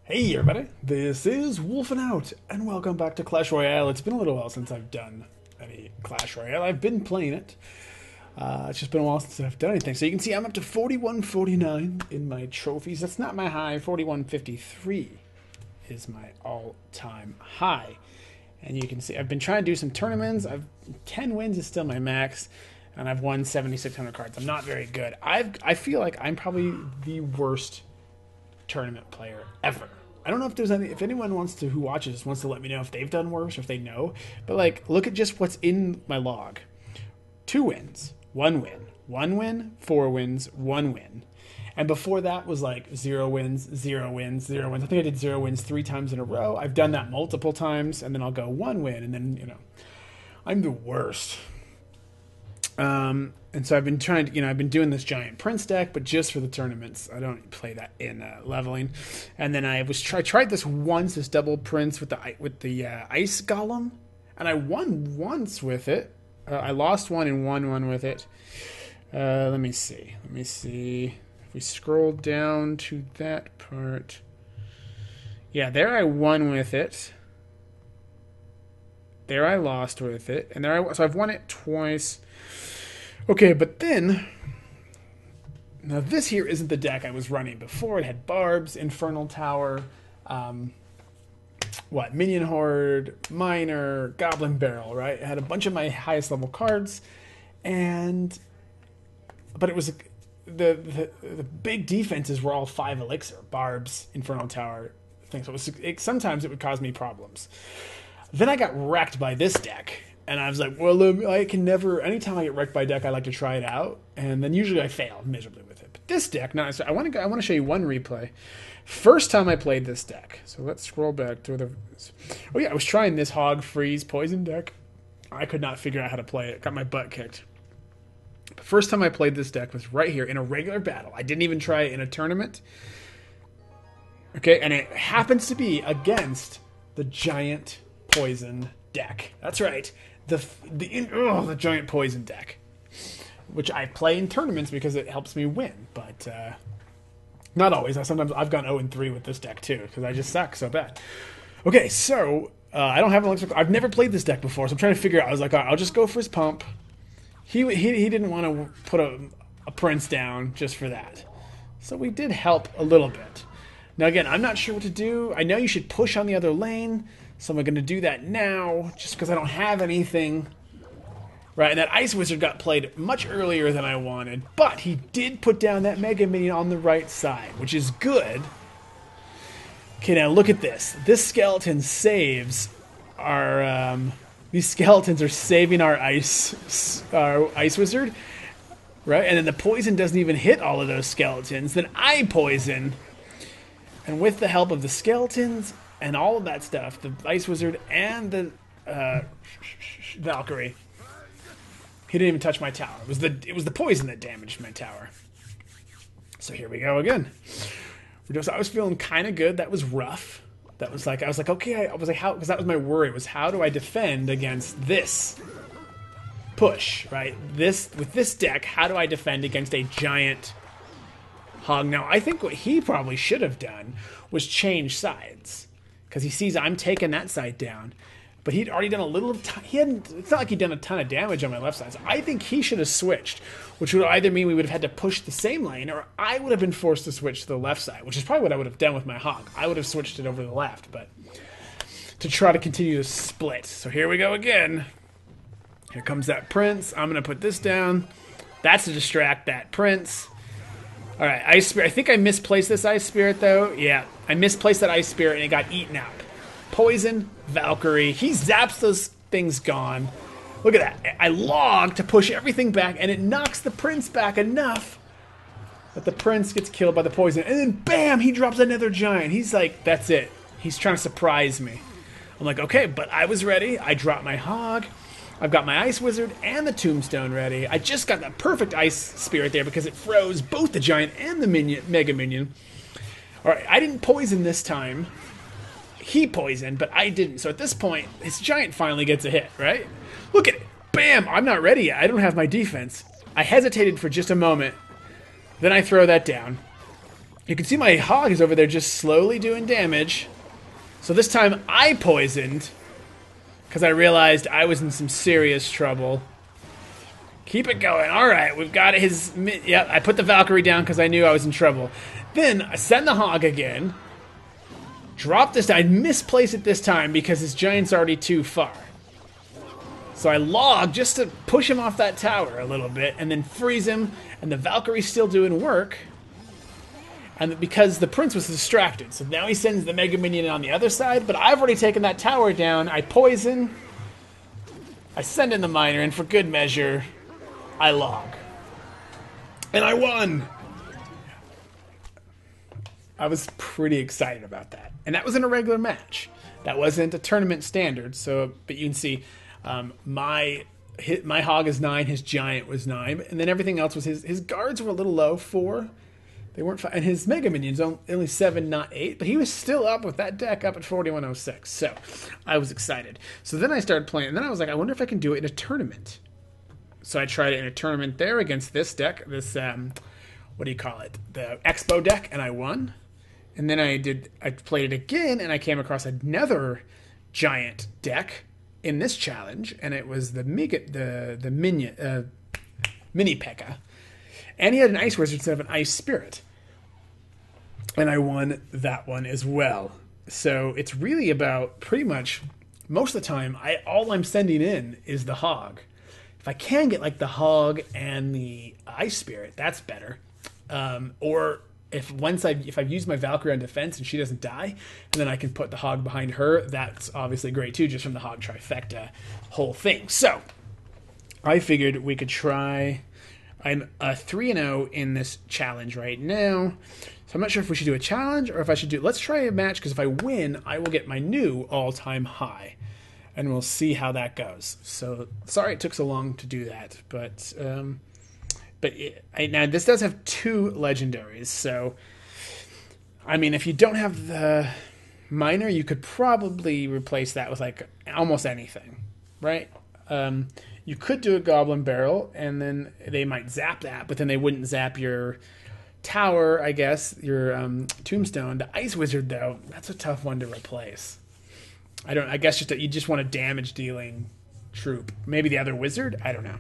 Hey everybody, this is Wolfenout, and welcome back to Clash Royale. It's been a little while since I've done any Clash Royale. I've been playing it. It's just been a while since I've done anything. So you can see I'm up to 41.49 in my trophies. That's not my high. 41.53 is my all-time high. And you can see I've been trying to do some tournaments. 10 wins is still my max, and I've won 7,600 cards. I'm not very good. I feel like I'm probably the worst tournament player ever. I don't know if there's if anyone who watches wants to let me know if they've done worse or if they know. But like, look at just what's in my log: 2 wins, 1 win, 1 win, 4 wins, 1 win, and before that was like 0 wins, 0 wins, 0 wins. I think I did 0 wins 3 times in a row. I've done that multiple times, and then I'll go 1 win, and then I'm the worst. And so I've been trying to, I've been doing this giant prince deck, but just for the tournaments. I don't play that in leveling. And then I tried this once, this double prince with the ice golem, and I won once with it. I lost one and won one with it. Let me see. If we scroll down to that part, yeah, there I won with it. There I lost with it, and so I've won it twice. Okay, but then, now this here isn't the deck I was running before. It had Barbs, Infernal Tower, Minion Horde, Miner, Goblin Barrel, right? It had a bunch of my highest level cards, but it was, the big defenses were all 5 elixir, Barbs, Infernal Tower, things. So sometimes it would cause me problems. Then I got wrecked by this deck. And I was like, well, I can never... Anytime I get wrecked by a deck, I like to try it out. And then usually I fail miserably with it. But this deck... Now, I want to show you one replay. First time I played this deck. So let's scroll back to the... Oh, yeah, I was trying this Hog Freeze Poison deck. I could not figure out how to play it. Got my butt kicked. The first time I played this deck was right here in a regular battle. I didn't even try it in a tournament. Okay, and it happens to be against the giant poison deck. That's right. The giant poison deck, which I play in tournaments because it helps me win, but not always. Sometimes I've gone 0-3 with this deck too because I just suck so bad. Okay, so I don't have an elixir. I've never played this deck before, so I'm trying to figure out. I was like, all right, I'll just go for his pump. He didn't want to put a prince down just for that, so we did help a little bit. Now again, I'm not sure what to do. I know you should push on the other lane. So I'm going to do that now, just because I don't have anything. Right, and that Ice Wizard got played much earlier than I wanted. But he did put down that Mega Minion on the right side, which is good. Okay, now look at this. This skeleton saves our... these skeletons are saving our Ice Wizard. Right, and then the poison doesn't even hit all of those skeletons. Then I poison. And with the help of the skeletons... and all of that stuff, the Ice Wizard and the Valkyrie, he didn't even touch my tower. It was the poison that damaged my tower. So here we go again. I was feeling kind of good. That was rough. I was like, okay. I was like, how? Because that was my worry. Was how do I defend against this push? Right. With this deck, how do I defend against a giant hog? Now, I think what he probably should have done was change sides. Because he sees I'm taking that side down. But he'd already done a little... it's not like he'd done a ton of damage on my left side. So I think he should have switched. Which would either mean we would have had to push the same lane, or I would have been forced to switch to the left side. Which is probably what I would have done with my hog. I would have switched it over to the left. But to try to continue the split. So here we go again. Here comes that prince. I'm going to put this down. That's to distract that prince. Alright, Ice Spirit. I think I misplaced this Ice Spirit, though. Yeah, I misplaced that Ice Spirit, and it got eaten up. Poison, Valkyrie. He zaps those things gone. Look at that. I log to push everything back, and it knocks the prince back enough that the prince gets killed by the poison. And then, bam, he drops another giant. He's like, that's it. He's trying to surprise me. I'm like, okay, but I was ready. I dropped my hog. I've got my Ice Wizard and the Tombstone ready. I just got that perfect Ice Spirit there because it froze both the Giant and the Mega Minion. Alright, I didn't poison this time. He poisoned, but I didn't. So at this point, his Giant finally gets a hit, right? Look at it. Bam! I'm not ready yet. I don't have my defense. I hesitated for just a moment. Then I throw that down. You can see my hog is over there just slowly doing damage. So this time I poisoned, because I realized I was in some serious trouble. Keep it going. All right, we've got his... Yep, I put the Valkyrie down because I knew I was in trouble. Then I send the hog again. Drop this. I misplaced it this time because his giant's already too far. So I log just to push him off that tower a little bit and then freeze him. And the Valkyrie's still doing work. And because the prince was distracted. So now he sends the Mega Minion on the other side. But I've already taken that tower down. I poison. I send in the miner. And for good measure, I log. And I won! I was pretty excited about that. And that was in a regular match. That wasn't a tournament standard. So, but you can see my hog is 9, his giant was 9. And then everything else was his guards were a little low, 4. They weren't 5. And his Mega Minions only 7, not 8. But he was still up with that deck up at 4106. So I was excited. So then I started playing. And then I was like, I wonder if I can do it in a tournament. So I tried it in a tournament there against this deck. This, what do you call it? The Expo deck. And I won. And then I played it again. And I came across another giant deck in this challenge. And it was the minion, Mini P.E.K.K.A. And he had an Ice Wizard instead of an Ice Spirit. And I won that one as well. So it's really about pretty much most of the time, all I'm sending in is the hog. If I can get like the hog and the Ice Spirit, that's better. Or if I've used my Valkyrie on defense and she doesn't die, and then I can put the hog behind her, that's obviously great too, just from the hog trifecta whole thing. So I figured we could try. I'm 3-0 in this challenge right now. So I'm not sure if we should do a challenge or if I should do... Let's try a match, because if I win, I will get my new all-time high. And we'll see how that goes. So, sorry it took so long to do that. But now, this does have 2 legendaries. So, I mean, if you don't have the miner, you could probably replace that with, like, almost anything. Right? You could do a Goblin Barrel, and then they might zap that, but then they wouldn't zap your tower, I guess, your Tombstone. The Ice Wizard, though, that's a tough one to replace. I guess you just want a damage-dealing troop. Maybe the other wizard? I don't know.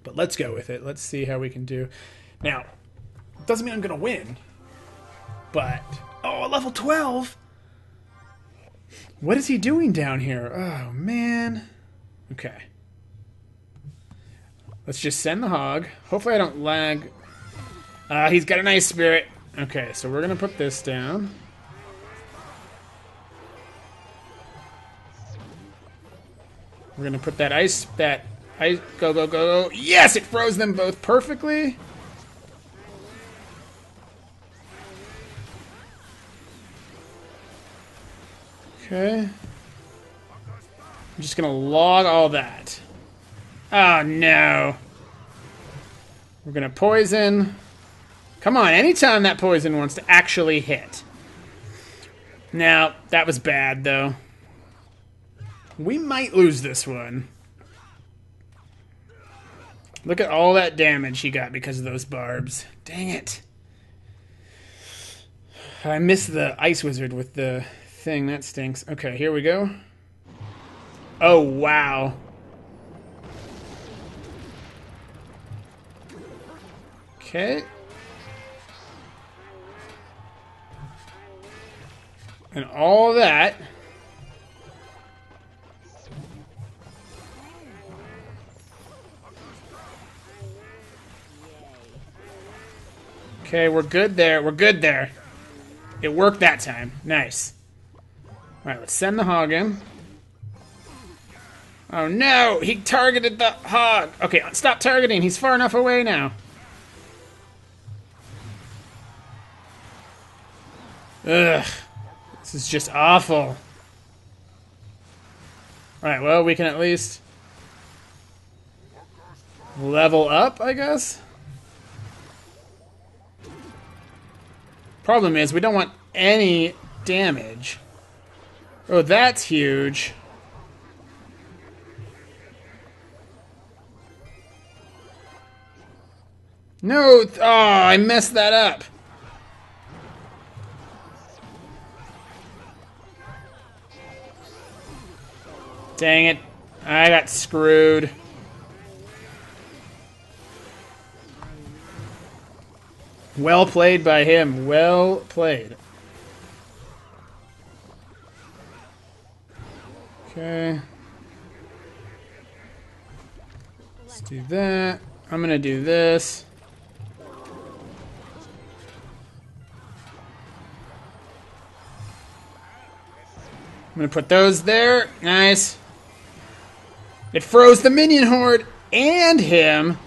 But let's go with it. Let's see how we can do. Now, doesn't mean I'm going to win, but... Oh, level 12! What is he doing down here? Oh, man. Okay. Let's just send the hog. Hopefully I don't lag. He's got an Ice Spirit. Okay, so we're going to put this down. We're going to put that ice... Go. Yes, it froze them both perfectly. Okay. I'm just going to log all that. Oh, no. We're going to poison. Come on, anytime that poison wants to actually hit. Now, that was bad, though. We might lose this one. Look at all that damage he got because of those barbs. Dang it. I missed the Ice Wizard with the thing. That stinks. Okay, here we go. Oh, wow. Okay. And all that. Okay, we're good there. We're good there. It worked that time. Nice. Alright, let's send the hog in. Oh no! He targeted the hog! Okay, stop targeting. He's far enough away now. Ugh. This is just awful. Alright, well, we can at least level up, I guess? Problem is, we don't want any damage. Oh, that's huge. No! Oh, I messed that up. Dang it. I got screwed. Well played by him. Well played. Okay. Let's do that. I'm gonna do this. I'm gonna put those there. Nice. It froze the minion horde and him.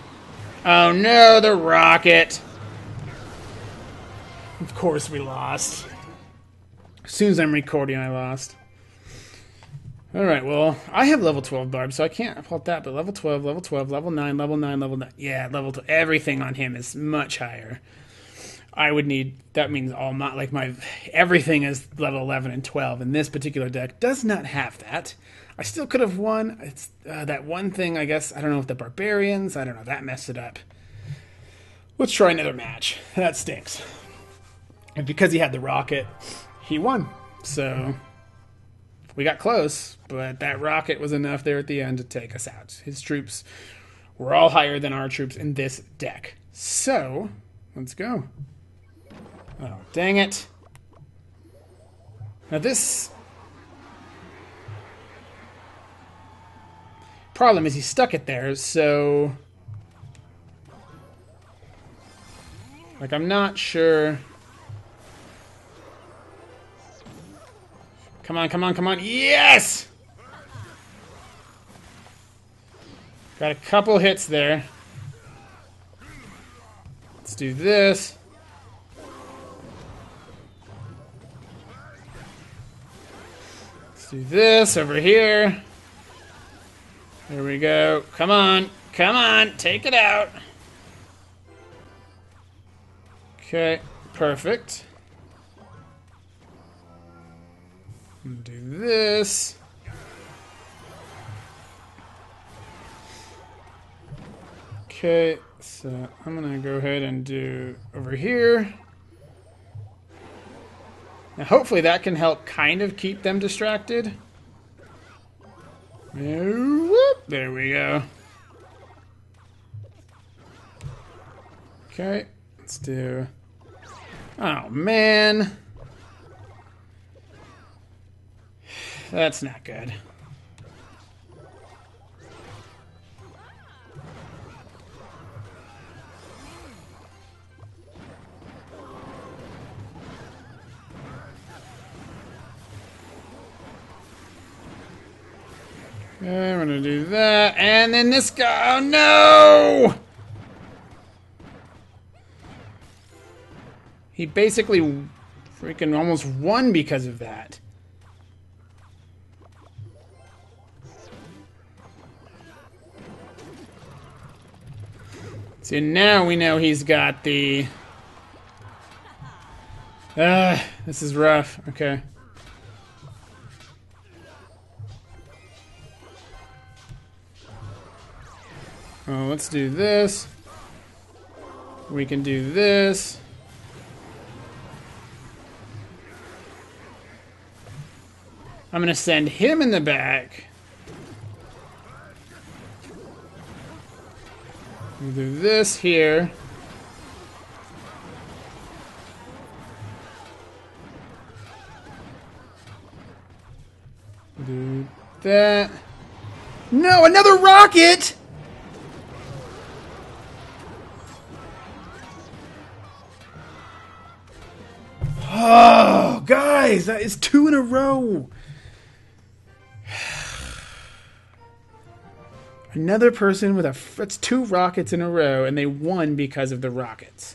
Oh no, the rocket. Of course we lost. As soon as I'm recording, I lost. Alright, well, I have level 12 Barb, so I can't fault that, but level 12, level 12, level 9, level 9, level 9. Yeah, level 12. Everything on him is much higher. I would need, that means all my, like my, everything is level 11 and 12, and this particular deck does not have that. I still could have won. It's that one thing, I guess, I don't know if the barbarians, I don't know, that messed it up. Let's try another match. That stinks. And because he had the rocket, he won. So, we got close, but that rocket was enough there at the end to take us out. His troops were all higher than our troops in this deck. So, let's go. Oh, dang it. Now this... problem is he stuck it there, so... like, I'm not sure... Come on, come on, come on. Yes! Got a couple hits there. Let's do this. Let's do this over here. There we go. Come on. Come on. Take it out. Okay. Perfect. Do this. Okay, so I'm gonna go ahead and do over here. Now hopefully that can help kind of keep them distracted. There we go. Okay, let's do... oh man. That's not good. Okay, I'm gonna do that, and then this guy. Oh no! He basically freaking almost won because of that. So now we know he's got the... this is rough. Okay. Oh, let's do this. We can do this. I'm gonna send him in the back. We'll do this here. Do that. No, another rocket! Oh, guys, that is 2 in a row. Another person with that's 2 rockets in a row, and they won because of the rockets.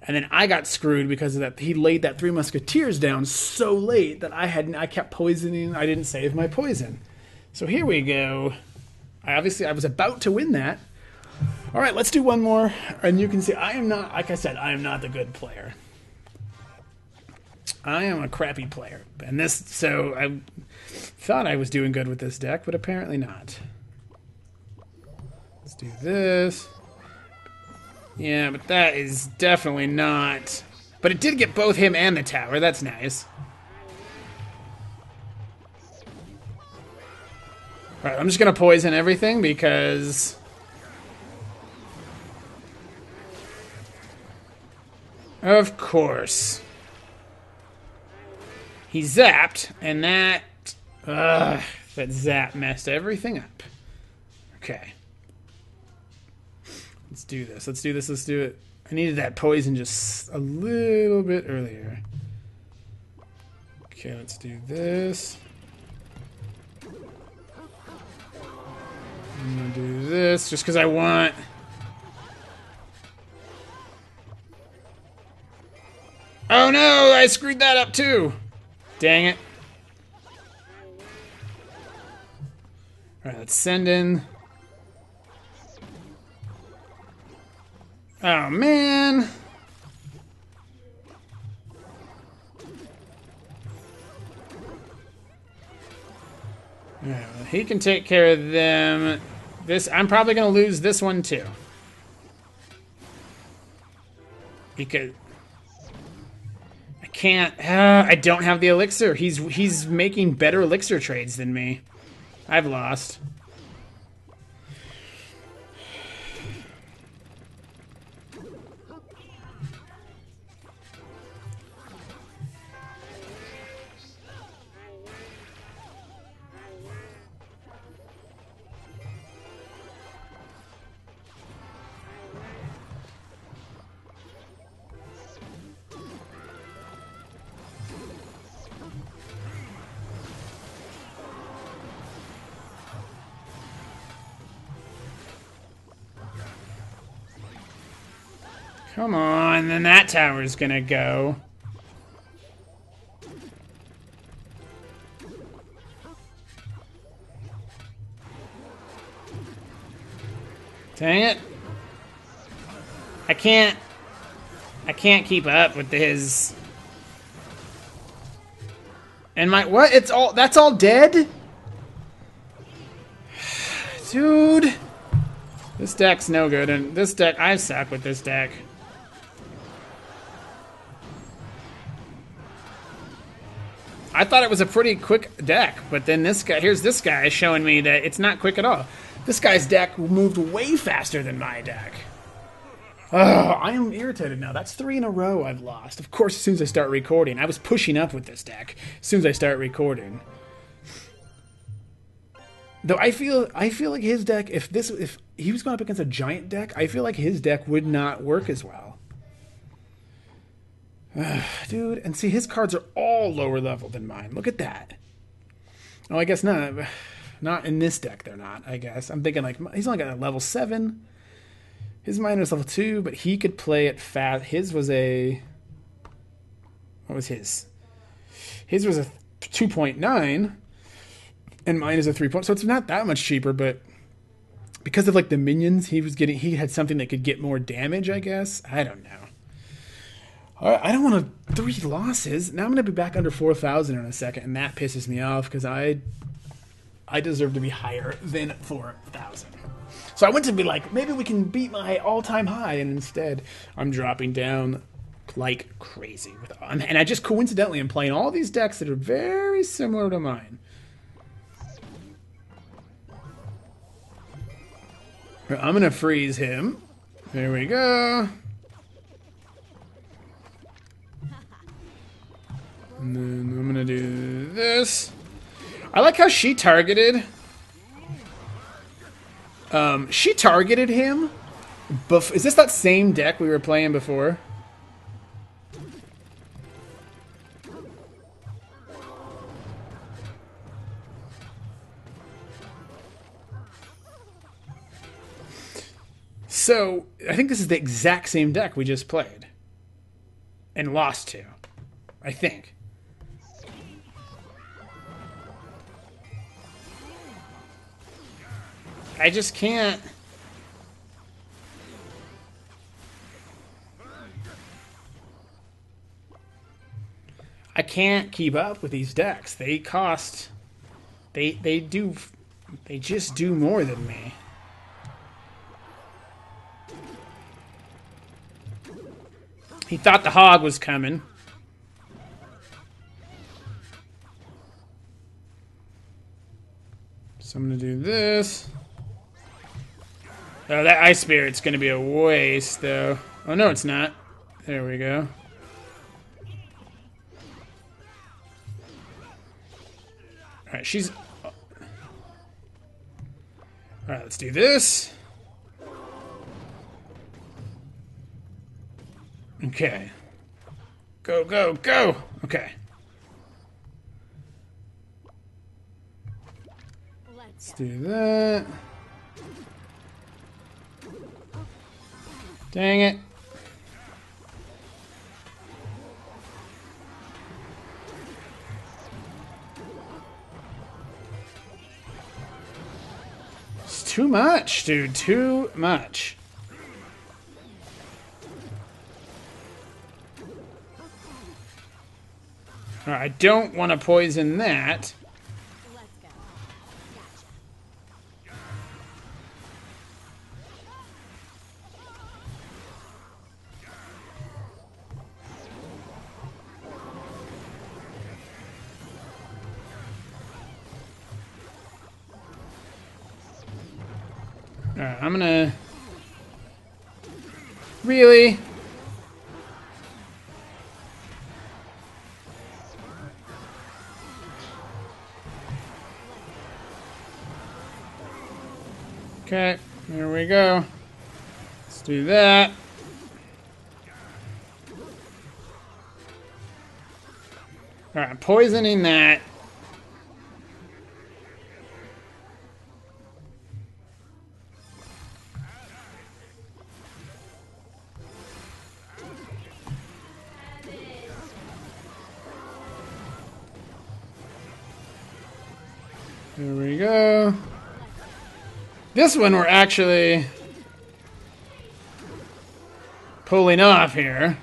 And then I got screwed because of that. He laid that 3 Musketeers down so late that I kept poisoning. I didn't save my poison. So here we go. I was about to win that. All right, let's do one more. And you can see I am not, like I said, I am not the good player. I am a crappy player. And this, so I thought I was doing good with this deck, but apparently not. Let's do this. Yeah, but that is definitely not... but it did get both him and the tower. That's nice. Alright, I'm just gonna poison everything because... Of course. He zapped, and that... that zap messed everything up. Okay. Let's do this. Let's do this. Let's do it. I needed that poison just a little bit earlier. Okay, let's do this. I'm gonna do this just because I want... Oh no! I screwed that up too! Dang it. Alright, let's send in... Oh man! Alright, well, he can take care of them. This, I'm probably gonna lose this one too. Because... I can't... I don't have the elixir. He's making better elixir trades than me. I've lost. Come on, then that tower's gonna go. Dang it. I can't keep up with his... And my... What? It's all... That's all dead? Dude. This deck's no good, and this deck... I suck with this deck. I thought it was a pretty quick deck, but then this guy... Here's this guy showing me that it's not quick at all. This guy's deck moved way faster than my deck. Oh, I am irritated now. That's 3 in a row I've lost. Of course, as soon as I start recording. I was pushing up with this deck as soon as I start recording. Though I feel like his deck, if he was going up against a giant deck, I feel like his deck would not work as well. Dude, and see, his cards are all lower level than mine. Look at that. Oh, I guess not. Not in this deck, they're not, I guess. I'm thinking, like, he's only got a level 7. His miner is level 2, but he could play it fast. His was a... What was his? His was a 2.9, and mine is a 3. So it's not that much cheaper, but because of, like, the minions, he had something that could get more damage, I guess. I don't know. All right, I don't want 3 losses. Now I'm going to be back under 4,000 in a second, and that pisses me off because I deserve to be higher than 4,000. So I went to be like, maybe we can beat my all-time high, and instead I'm dropping down like crazy. And I just coincidentally am playing all these decks that are very similar to mine. I'm going to freeze him. There we go. And then I'm going to do this. I like how she targeted. She targeted him. Is this that same deck we were playing before? So, I think this is the exact same deck we just played. And lost to. I think. I just can't. I can't keep up with these decks. They cost. They just do more than me. He thought the hog was coming. So I'm going to do this. Oh, that Ice Spirit's going to be a waste, though. Oh, no, it's not. There we go. Alright, she's... Alright, let's do this. Okay. Go, go, go! Okay. Let's do that. Dang it. It's too much, dude. Too much. Alright, I don't want to poison that. Alright, I'm gonna... Really? Okay, there we go. Let's do that. Alright, I'm poisoning that. There we go. This one we're actually pulling off here.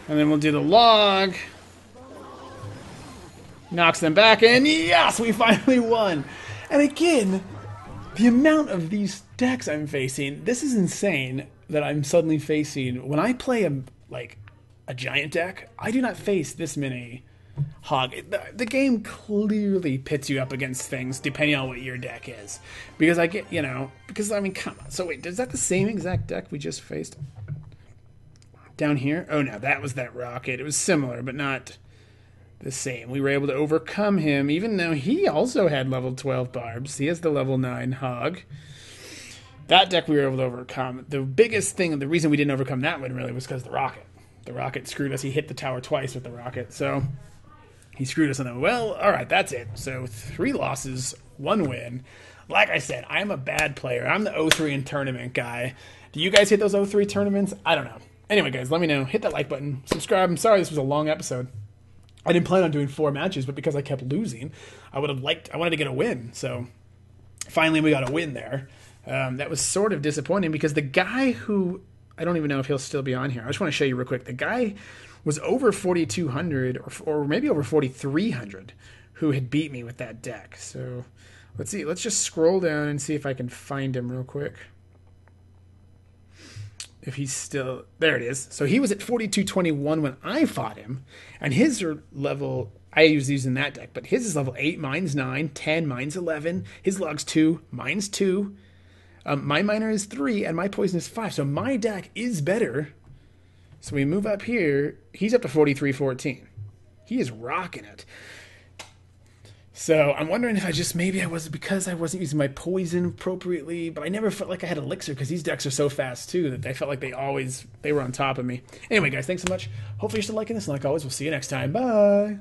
And then we'll do the log. Knocks them back in. Yes, we finally won. And again, the amount of these decks I'm facing, this is insane that I'm suddenly facing. When I play a giant deck, I do not face this many Hog. The game clearly pits you up against things depending on what your deck is. Because I get, because I mean, come on. So wait, is that the same exact deck we just faced? Down here? Oh no, that was that rocket. It was similar, but not the same. We were able to overcome him, even though he also had level 12 barbs. He has the level 9 Hog. That deck we were able to overcome. The biggest thing, the reason we didn't overcome that one really was because the rocket. The rocket screwed us. He hit the tower twice with the rocket, so he screwed us on that. Well, alright, that's it. So 3 losses, 1 win. Like I said, I'm a bad player. I'm the 0-3 in tournament guy. Do you guys hit those 0-3 tournaments? I don't know. Anyway, guys, let me know. Hit that like button. Subscribe. I'm sorry this was a long episode. I didn't plan on doing 4 matches, but because I kept losing, I wanted to get a win. So finally we got a win there. That was sort of disappointing because the guy who, I don't even know if he'll still be on here. I just want to show you real quick. The guy was over 4,200 or maybe over 4,300 who had beat me with that deck. So let's see. Let's just scroll down and see if I can find him real quick. If he's still... There it is. So he was at 4,221 when I fought him. And his level... I was using that deck. But his is level 8, mine's 9, 10, mine's 11. His log's 2, mine's 2. My minor is 3, and my poison is 5. So my deck is better. So we move up here. He's up to 4314. He is rocking it. So I'm wondering if because I wasn't using my poison appropriately, but I never felt like I had elixir because these decks are so fast too that I felt like they were on top of me. Anyway, guys, thanks so much. Hopefully you're still liking this, and like always, we'll see you next time. Bye.